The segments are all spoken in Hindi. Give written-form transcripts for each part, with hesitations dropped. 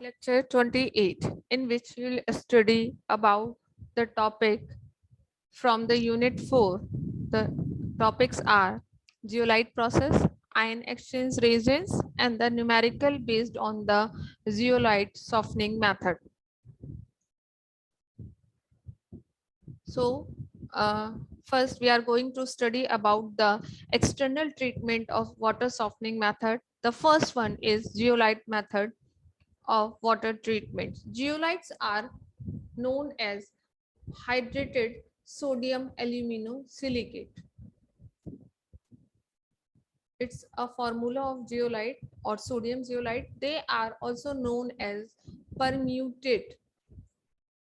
Lecture 28, in which we will study about the topic from the unit 4. The topics are zeolite process, ion exchange reagents, and the numerical based on the zeolite softening method. So, first we are going to study about the external treatment of water softening method. The first one is zeolite method of water treatment. Zeolites are known as hydrated sodium aluminosilicate. It's a formula of zeolite or sodium zeolite. They are also known as permutate.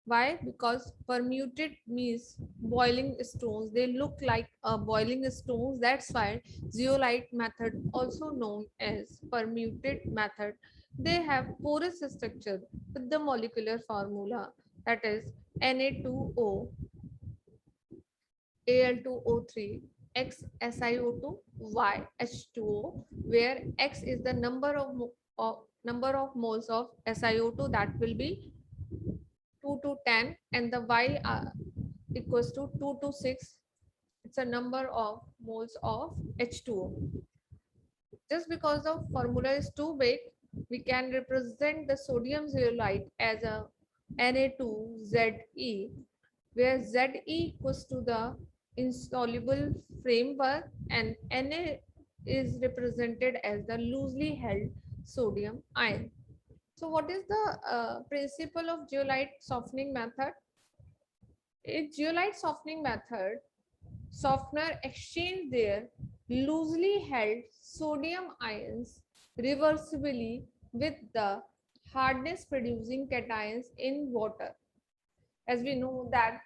Why? Because permutate means boiling stones. They look like boiling stones. That's why zeolite method, also known as permutate method. They have porous structure with the molecular formula, that is Na2O, Al2O3, X SiO2, Y H2O, where X is the number of moles of SiO2, that will be 2 to 10, and the Y equals to 2 to 6. It's a number of moles of H2O. Just because the formula is too big, we can represent the sodium zeolite as a Na2Ze, where Ze equals to the insoluble framework and Na is represented as the loosely held sodium ion. So what is the principle of zeolite softening method? In zeolite softening method, softener exchange their loosely held sodium ions reversibly with the hardness producing cations in water. As we know that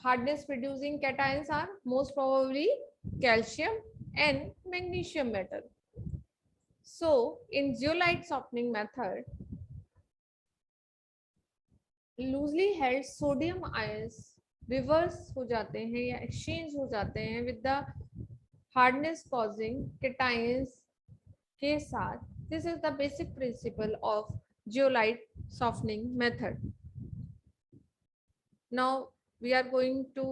hardness producing cations are most probably calcium and magnesium metal. So in zeolite softening method, loosely held sodium ions reverse हो जाते हैं या एक्सचेंज हो जाते हैं with the hardness causing cations के साथ. This is the basic principle of zeolite softening method. Now we are going to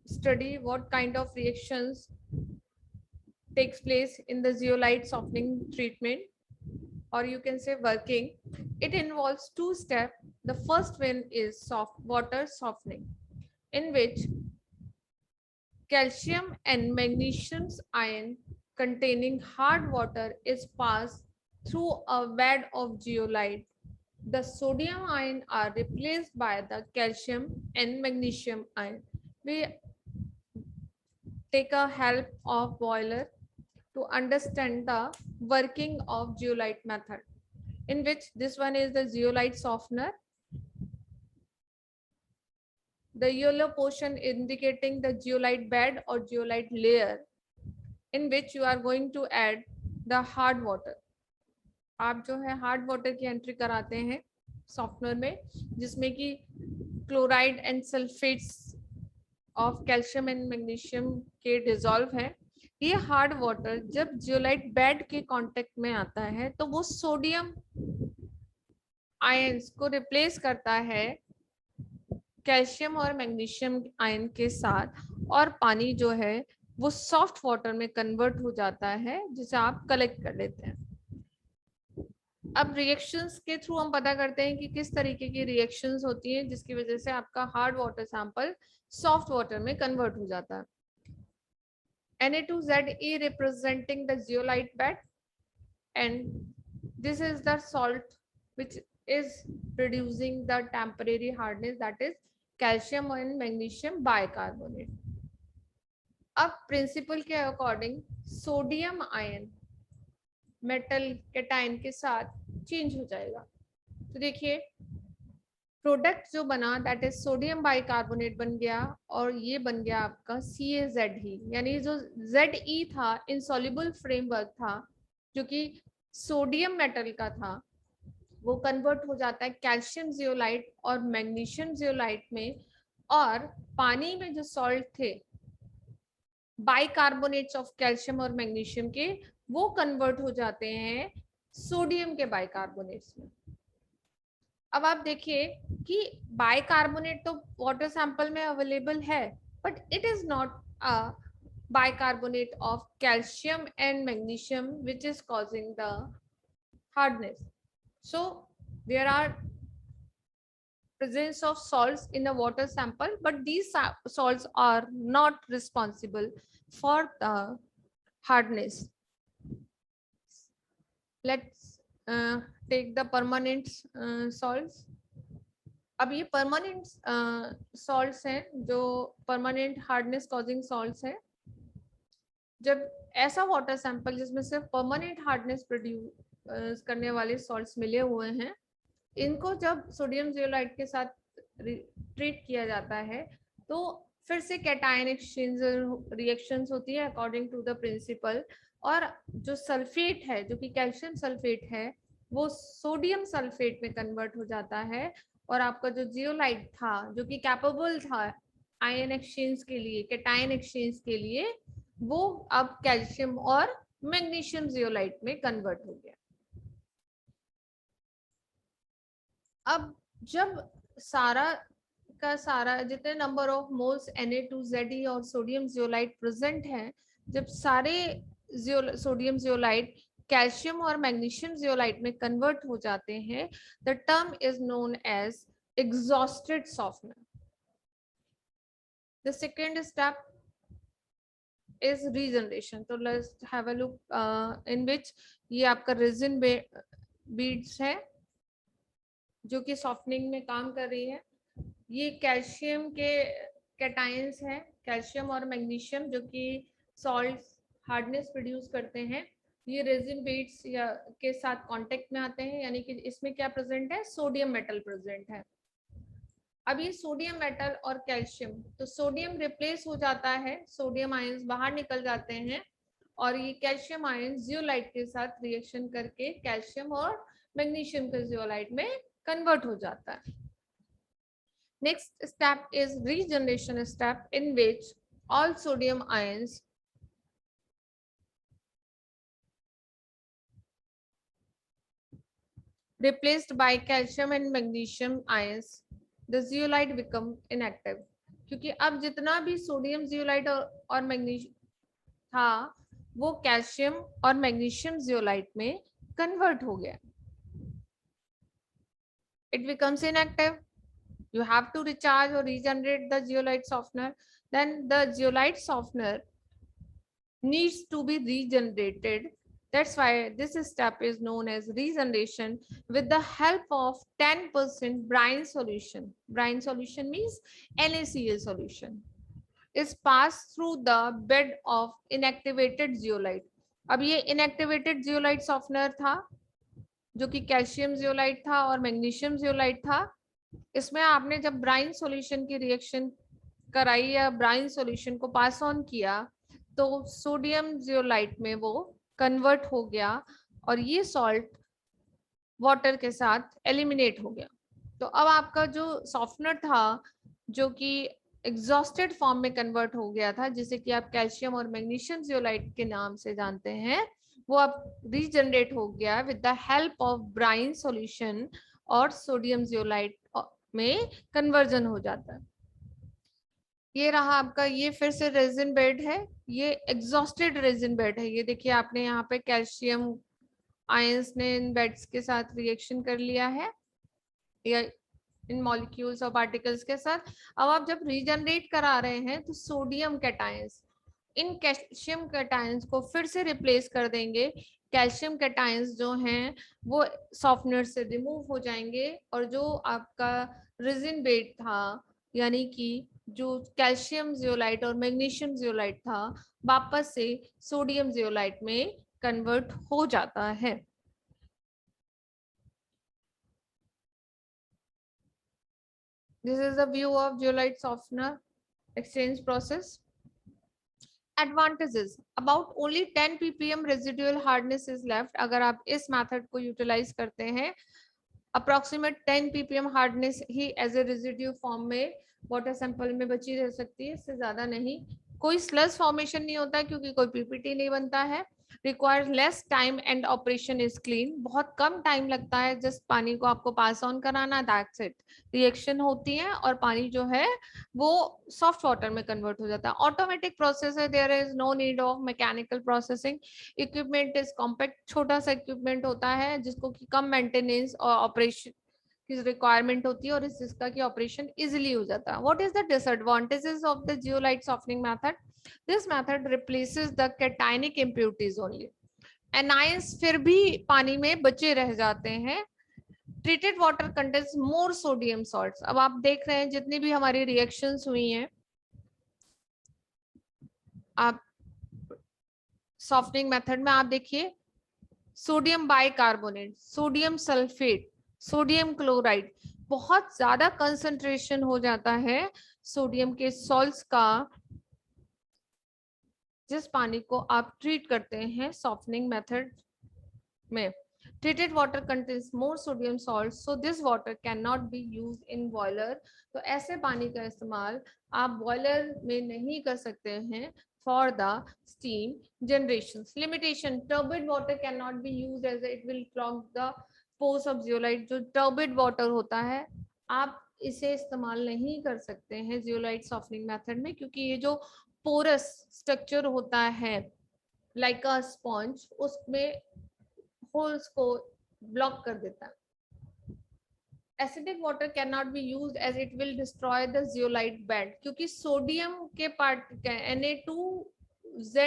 study what kind of reactions takes place in the zeolite softening treatment, or you can say working. It involves two steps. The first one is soft water softening, in which calcium and magnesium ion containing hard water is passed through a bed of zeolite. The sodium ion are replaced by the calcium and magnesium ion. We take a help of boiler to understand the working of zeolite method, in which this one is the zeolite softener. The yellow portion indicating the zeolite bed or zeolite layer, in which you are going to add the hard water. आप जो है हार्ड वाटर की एंट्री कराते हैं सॉफ्टवेयर में, जिसमें कि chloride and sulphates of calcium and magnesium के डिजोल्व है. ये हार्ड वाटर जब जियोलाइट बेड के कांटेक्ट में आता है तो वो सोडियम आयंस को रिप्लेस करता है कैल्शियम और मैग्नीशियम आयन के साथ, और पानी जो है वो सॉफ्ट वाटर में कन्वर्ट हो जाता है, जिसे आप कलेक्ट कर लेते हैं. अब रिएक्शंस के थ्रू हम पता करते हैं कि किस तरीके की रिएक्शंस होती हैं जिसकी वजह से आपका hard water sample soft water में कन्वर्ट हो जाता है. Na2Ze representing the zeolite bed, and this is the salt which is producing the temporary hardness, that is calcium and magnesium bicarbonate. अब प्रिंसिपल के according sodium ion metal cation के साथ चेंज हो जाएगा. तो देखिए प्रोडक्ट जो बना दैट इज सोडियम बाइकार्बोनेट बन गया, और ये बन गया आपका CaZe, यानी जो Ze था इनसॉल्युबल फ्रेमवर्क था जो कि सोडियम मेटल का था, वो कन्वर्ट हो जाता है कैल्शियम जियोलाइट और मैग्नीशियम जियोलाइट में, और पानी में जो सॉल्ट थे बाइकार्बोनेट्स ऑफ कैल्शियम और मैग्नीशियम के, वो कन्वर्ट हो जाते हैं सोडियम के बाइकार्बोनेट्स में. अब आप देखिए कि बाइकार्बोनेट तो वाटर सैंपल में अवेलेबल है, but it is not a bicarbonate of calcium and magnesium which is causing the hardness. So there are presence of salts in the water sample, but these salts are not responsible for the hardness. Let's take the permanent salts. अब ये परमानेंट सॉल्ट्स हैं जो परमानेंट हार्डनेस कॉजिंग सॉल्ट्स हैं। जब ऐसा वाटर सैंपल जिसमें सिर्फ परमानेंट हार्डनेस प्रोड्यूस करने वाले सॉल्ट्स मिले हुए हैं, इनको जब सोडियम जियोलाइट के साथ ट्रीट किया जाता है तो फिर से कैटायन एक्सचेंज रिएक्शंस होती है अकॉर्डिंग टू द प्रिंसिपल, और जो सल्फेट है, जो कि कैल्शियम सल्फेट है, वो सोडियम सल्फेट में कन्वर्ट हो जाता है, और आपका जो जियोलाइट था जो कि कैपेबल था आयन एक्सचेंज के लिए, कैटायन एक्सचेंज के लिए, वो अब कैल्शियम और मैग्नीशियम जियोलाइट में कन्वर्ट हो गया। अब जब सारा का सारा जितने नंबर ऑफ मोल्स Na2Ze और सोडियम जियोलाइट प्रेजेंट हैं, जब सारे सोडियम जियोलाइट कैल्शियम और मैग्नीशियम जियोलाइट में कन्वर्ट हो जाते हैं, the term is known as exhausted softener. The second step is regeneration. So let's have a look in which ये आपका रेजिन बीड्स है जो कि सॉफ्टनिंग में काम कर रही है। ये कैल्शियम के कैटायंस हैं, कैल्शियम और मैग्नीशियम, जो कि सॉल्ट हार्डनेस प्रोड्यूस करते हैं। ये रेजिन बीड्स या के साथ कांटेक्ट में आते हैं, यानी कि इसमें क्या प्रेजेंट है, सोडियम मेटल प्रेजेंट है। अब ये सोडियम मेटल और कैल्शियम, तो सोडियम रिप्लेस हो जाता है, सोडियम आयंस बाहर निकल जाते हैं, और ये कैल्शियम आयन जियोलाइट के साथ रिएक्शन करके कैल्शियम और मैग्नीशियम के जियोलाइट में कन्वर्ट हो जाता है। Next step is regeneration step, in which all sodium ions replaced by calcium and magnesium ions, the zeolite become inactive. क्योंकि अब जितना भी सोडियम जियोलाइट और मैग्नीशियम था वो कैल्शियम और मैग्नीशियम जियोलाइट में कन्वर्ट हो गया। It becomes inactive. You have to recharge or regenerate the zeolite softener. Then the zeolite softener needs to be regenerated. That's why this step is known as regeneration with the help of 10% brine solution. Brine solution means NaCl solution is passed through the bed of inactivated zeolite. अब ये inactivated zeolite softener था जो कि कैल्शियम जियोलाइट था और मैग्नीशियम जियोलाइट था। इसमें आपने जब ब्राइन सॉल्यूशन की रिएक्शन कराई या ब्राइन सॉल्यूशन को पास ऑन किया तो सोडियम जियोलाइट में वो कन्वर्ट हो गया और ये सॉल्ट वाटर के साथ एलिमिनेट हो गया। तो अब आपका जो सॉफ्टनर था जो कि एग्जॉस्टेड फॉर्म में कन्वर्ट हो गया था, जिसे कि आप कैल्शियम और मैग्नीशियम जियोलाइट के नाम से जानते हैं, वो अब रीजनरेट हो गया with the help of brine solution और सोडियम जियोलाइट में कन्वर्जन हो जाता है। ये रहा आपका, ये फिर से रेजिन बेड है, ये एग्जॉस्टेड रेजिन बेड है। ये देखिए आपने यहाँ पे कैल्शियम आयंस ने इन बेड्स के साथ रिएक्शन कर लिया है या इन मॉलिक्यूल्स और पार्टिकल्स के साथ। अब आप जब रीजनरेट करा रहे हैं तो sodium cations in calcium cations को फिर से रिप्लेस कर देंगे। कैल्शियम कैटायंस जो हैं वो सॉफ्टनर से रिमूव हो जाएंगे और जो आपका रेजिन बेड था यानी कि जो कैल्शियम जियोलाइट और मैग्नीशियम जियोलाइट था वापस से सोडियम जियोलाइट में कन्वर्ट हो जाता है। This is the view of zeolite softener exchange process. Advantages: about only 10 ppm residual hardness is left. अगर आप इस मेथड को यूटिलाइज करते हैं, अप्रोक्सीमेट 10 ppm हार्डनेस ही एज ए रेजिड्यू फॉर्म में वाटर सैंपल में बची रह सकती है, इससे ज्यादा नहीं। कोई स्लस फॉर्मेशन नहीं होता क्योंकि कोई पीपीटी नहीं बनता है requires less time and operation is clean, बहुत कम टाइम लगता है जस्ट पानी को आपको पास ऑन कराना, दैट्स इट। रिएक्शन होती है और पानी जो है वो सॉफ्ट वाटर में कन्वर्ट हो जाता है। ऑटोमेटिक प्रोसेस है, there is no need of mechanical processing. Equipment is compact, छोटा सा इक्विपमेंट होता है जिसको कि कम मेंटेनेंस और ऑपरेशन की रिक्वायरमेंट होती है और इस जिसका की ऑपरेशन इजिली हो जाता है। What is the disadvantages of the zeolite softening method? This method replaces the cationic impurities only. Anions फिर भी पानी में बचे रह जाते हैं। ट्रीटेड वाटर कंटेन्स मोर सोडियम सॉल्ट्स। अब आप देख रहे हैं जितनी भी हमारी रिएक्शंस हुई हैं, आप सॉफ्टनिंग मेथड में आप देखिए sodium bicarbonate, sodium sulphate, sodium chloride, बहुत ज्यादा कंसंट्रेशन हो जाता है सोडियम के सॉल्ट्स का जिस पानी को आप ट्रीट करते हैं सॉफ्टनिंग मेथड में। treated water contains more sodium salts, so this water cannot be used in boiler। तो ऐसे पानी का इस्तेमाल आप बॉयलर में नहीं कर सकते हैं for the steam generations। limitation, turbid water cannot be used as it will clog the pores of zeolite। जो turbid water होता है आप इसे इस्तेमाल नहीं कर सकते हैं zeolite softening method में, क्योंकि ये जो पोरस स्ट्रक्चर होता है लाइक अ स्पॉन्ज, उसमें होल्स को ब्लॉक कर देता है। Acidic water can not be used as it will destroy the zeolite bed, क्योंकि सोडियम के पार्ट Na2Ze,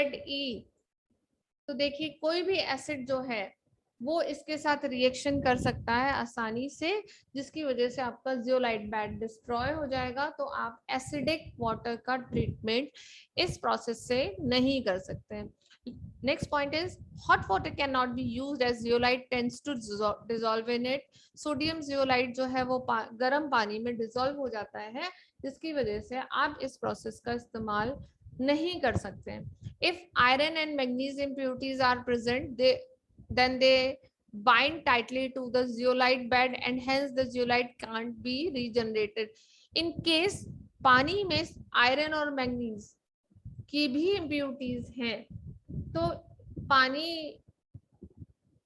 तो देखिए कोई भी एसिड जो है वो इसके साथ रिएक्शन कर सकता है आसानी से, जिसकी वजह से आपका जियोलाइट बेड डिस्ट्रॉय हो जाएगा। तो आप एसिडिक वाटर का ट्रीटमेंट इस प्रोसेस से नहीं कर सकते हैं। Next point is hot water cannot be used as zeolite tends to dissolve in it। Sodium zeolite जो है वो गर्म पानी में डिसॉल्व हो जाता है, जिसकी वजह से आप इस प्रोसेस का इस्तेमाल नहीं कर सकते हैं। If iron and magnesium impurities are present, then they bind tightly to the zeolite bed and hence the zeolite can't be regenerated। In case पानी में आयरन और मैग्नीज की भी इम्प्यूरिटीज हैं, तो पानी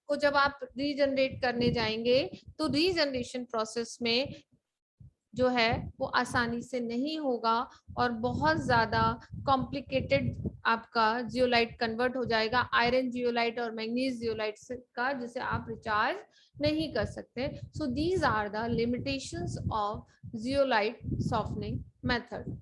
को जब आप रीजनरेट करने जाएंगे तो रीजनरेशन प्रोसेस में जो है वो आसानी से नहीं होगा और बहुत ज्यादा कॉम्प्लिकेटेड आपका जियोलाइट कन्वर्ट हो जाएगा आयरन जियोलाइट और मैग्नीज जियोलाइट का, जिसे आप रिचार्ज नहीं कर सकते। So these are the limitations of zeolite softening method.